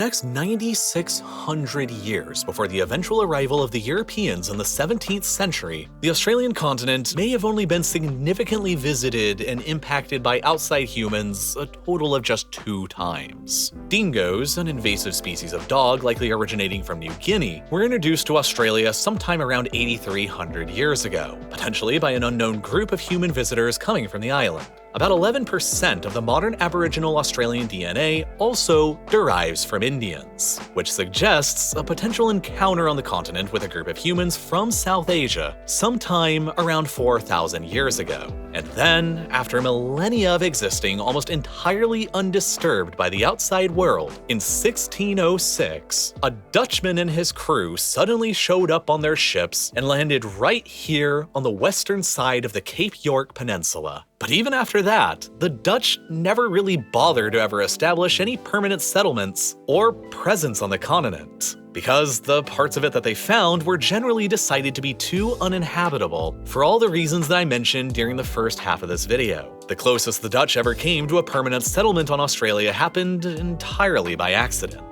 Next 9,600 years before the eventual arrival of the Europeans in the 17th century, the Australian continent may have only been significantly visited and impacted by outside humans a total of just 2 times. Dingoes, an invasive species of dog likely originating from New Guinea, were introduced to Australia sometime around 8,300 years ago, potentially by an unknown group of human visitors coming from the island. About 11% of the modern Aboriginal Australian DNA also derives from Indians, which suggests a potential encounter on the continent with a group of humans from South Asia sometime around 4,000 years ago. And then, after millennia of existing almost entirely undisturbed by the outside world, in 1606, a Dutchman and his crew suddenly showed up on their ships and landed right here on the western side of the Cape York Peninsula. But even after that, the Dutch never really bothered to ever establish any permanent settlements or presence on the continent, because the parts of it that they found were generally decided to be too uninhabitable for all the reasons that I mentioned during the first half of this video. The closest the Dutch ever came to a permanent settlement on Australia happened entirely by accident.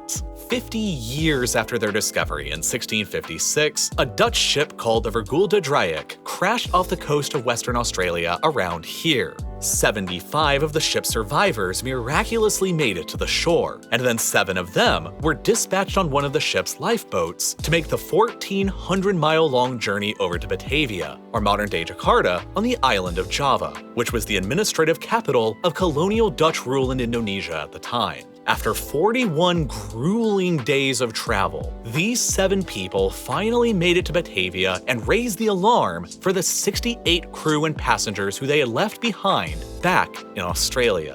50 years after their discovery in 1656, a Dutch ship called the Vergulde Draeck crashed off the coast of Western Australia around here. 75 of the ship's survivors miraculously made it to the shore, and then 7 of them were dispatched on one of the ship's lifeboats to make the 1,400-mile-long journey over to Batavia, or modern-day Jakarta, on the island of Java, which was the administrative capital of colonial Dutch rule in Indonesia at the time. After 41 grueling days of travel, these 7 people finally made it to Batavia and raised the alarm for the 68 crew and passengers who they had left behind back in Australia.